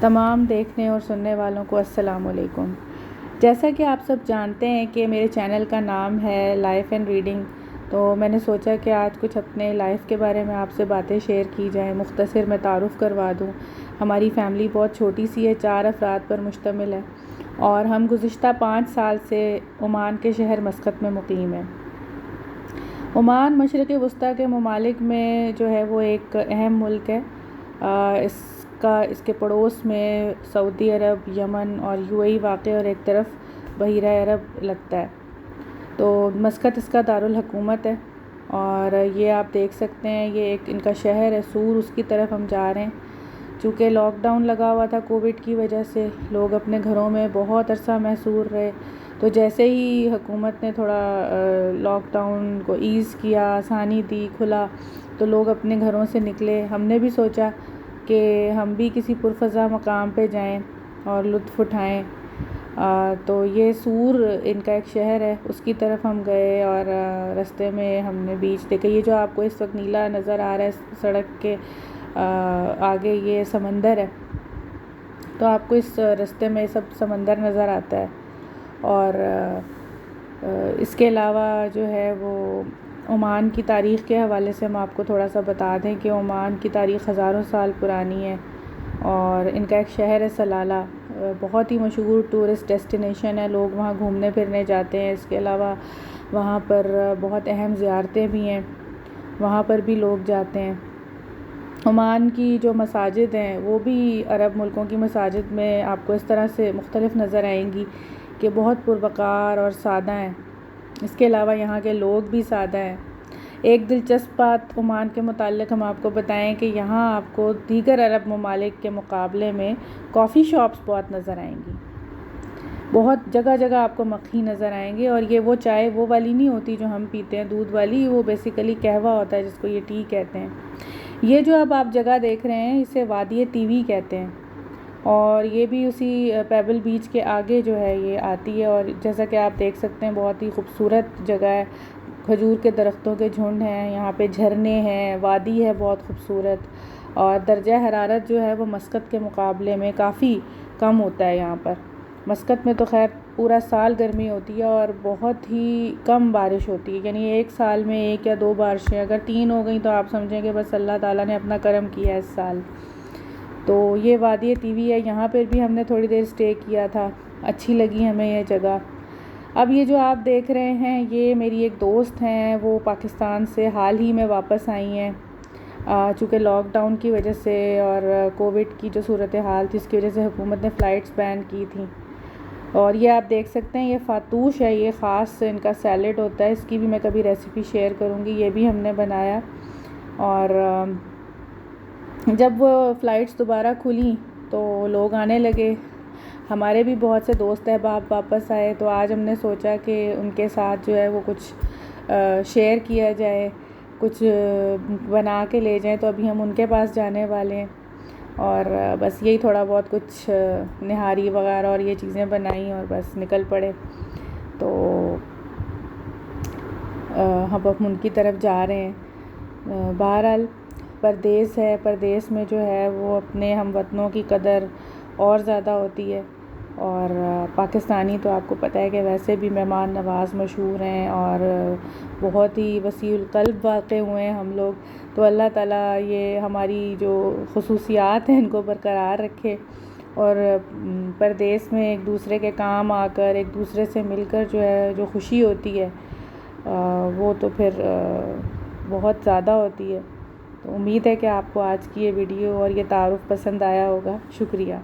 تمام دیکھنے اور سننے والوں کو السلام علیکم۔ جیسا کہ آپ سب جانتے ہیں کہ میرے چینل کا نام ہے لائف اینڈ ریڈنگ، تو میں نے سوچا کہ آج کچھ اپنے لائف کے بارے میں آپ سے باتیں شیئر کی جائیں، مختصر میں تعارف کروا دوں۔ ہماری فیملی بہت چھوٹی سی ہے، 4 افراد پر مشتمل ہے، اور ہم گزشتہ 5 سال سے عمان کے شہر مسقط میں مقیم ہیں۔ عمان مشرق وسطیٰ کے ممالک میں جو ہے وہ ایک اہم ملک ہے۔ اس کے پڑوس میں سعودی عرب، یمن اور UAE واقع، اور ایک طرف بحیرہ عرب لگتا ہے۔ تو مسقط اس کا دارالحکومت ہے، اور یہ آپ دیکھ سکتے ہیں، یہ ایک ان کا شہر ہے سور، اس کی طرف ہم جا رہے ہیں۔ چونکہ لاک ڈاؤن لگا ہوا تھا کووڈ کی وجہ سے، لوگ اپنے گھروں میں بہت عرصہ محصور رہے، تو جیسے ہی حکومت نے تھوڑا لاک ڈاؤن کو ایز کیا، آسانی دی، کھلا، تو لوگ اپنے گھروں سے نکلے۔ ہم نے بھی سوچا کہ ہم بھی کسی پرفضا مقام پہ جائیں اور لطف اٹھائیں، تو یہ سور ان کا ایک شہر ہے، اس کی طرف ہم گئے، اور رستے میں ہم نے بیچ دیکھا۔ یہ جو آپ کو اس وقت نیلا نظر آ رہا ہے سڑک کے آگے، یہ سمندر ہے، تو آپ کو اس رستے میں سب سمندر نظر آتا ہے۔ اور اس کے علاوہ جو ہے وہ عمان کی تاریخ کے حوالے سے ہم آپ کو تھوڑا سا بتا دیں کہ عمان کی تاریخ ہزاروں سال پرانی ہے، اور ان کا ایک شہر ہے سلالہ، بہت ہی مشہور ٹورسٹ ڈیسٹینیشن ہے، لوگ وہاں گھومنے پھرنے جاتے ہیں۔ اس کے علاوہ وہاں پر بہت اہم زیارتیں بھی ہیں، وہاں پر بھی لوگ جاتے ہیں۔ عمان کی جو مساجد ہیں وہ بھی عرب ملکوں کی مساجد میں آپ کو اس طرح سے مختلف نظر آئیں گی کہ بہت پروقار اور سادہ ہیں۔ اس کے علاوہ یہاں کے لوگ بھی سادہ ہیں۔ ایک دلچسپ بات عمان کے متعلق ہم آپ کو بتائیں کہ یہاں آپ کو دیگر عرب ممالک کے مقابلے میں کافی شاپس بہت نظر آئیں گی، بہت جگہ جگہ آپ کو مکھی نظر آئیں گے، اور یہ وہ چائے وہ والی نہیں ہوتی جو ہم پیتے ہیں دودھ والی، وہ بیسیکلی قہوہ ہوتا ہے جس کو یہ ٹی کہتے ہیں۔ یہ جو اب آپ جگہ دیکھ رہے ہیں اسے وادی تیوی کہتے ہیں، اور یہ بھی اسی پیبل بیچ کے آگے جو ہے یہ آتی ہے، اور جیسا کہ آپ دیکھ سکتے ہیں بہت ہی خوبصورت جگہ ہے، کھجور کے درختوں کے جھنڈ ہیں، یہاں پہ جھرنے ہیں، وادی ہے بہت خوبصورت، اور درجہ حرارت جو ہے وہ مسقط کے مقابلے میں کافی کم ہوتا ہے یہاں پر۔ مسقط میں تو خیر پورا سال گرمی ہوتی ہے اور بہت ہی کم بارش ہوتی ہے، یعنی ایک سال میں 1 یا 2 بارشیں، اگر 3 ہو گئیں تو آپ سمجھیں کہ بس اللہ تعالیٰ نے اپنا کرم کیا ہے اس سال۔ تو یہ وادی تیوی ہے، یہاں پر بھی ہم نے تھوڑی دیر اسٹے کیا تھا، اچھی لگی ہمیں یہ جگہ۔ اب یہ جو آپ دیکھ رہے ہیں یہ میری ایک دوست ہیں، وہ پاکستان سے حال ہی میں واپس آئی ہیں، چونکہ لاک ڈاؤن کی وجہ سے اور کووڈ کی جو صورتحال تھی اس کی وجہ سے حکومت نے فلائٹس بین کی تھیں۔ اور یہ آپ دیکھ سکتے ہیں یہ فاتوش ہے، یہ خاص ان کا سیلڈ ہوتا ہے، اس کی بھی میں کبھی ریسیپی شیئر کروں گی، یہ بھی ہم نے بنایا۔ اور جب وہ فلائٹس دوبارہ کھلیں تو لوگ آنے لگے، ہمارے بھی بہت سے دوست احباب واپس آئے، تو آج ہم نے سوچا کہ ان کے ساتھ جو ہے وہ کچھ شیئر کیا جائے، کچھ بنا کے لے جائیں، تو ابھی ہم ان کے پاس جانے والے ہیں، اور بس یہی تھوڑا بہت کچھ نہاری وغیرہ اور یہ چیزیں بنائیں اور بس نکل پڑے۔ تو ہم اب ان کی طرف جا رہے ہیں۔ بہرحال پردیس ہے، پردیس میں جو ہے وہ اپنے ہم وطنوں کی قدر اور زیادہ ہوتی ہے، اور پاکستانی تو آپ کو پتہ ہے کہ ویسے بھی مہمان نواز مشہور ہیں اور بہت ہی وسیع القلب واقع ہوئے ہیں ہم لوگ، تو اللہ تعالیٰ یہ ہماری جو خصوصیات ہیں ان کو برقرار رکھے، اور پردیس میں ایک دوسرے کے کام آ کر، ایک دوسرے سے مل کر جو ہے جو خوشی ہوتی ہے وہ تو پھر بہت زیادہ ہوتی ہے۔ تو امید ہے کہ آپ کو آج کی یہ ویڈیو اور یہ تعارف پسند آیا ہوگا۔ شکریہ۔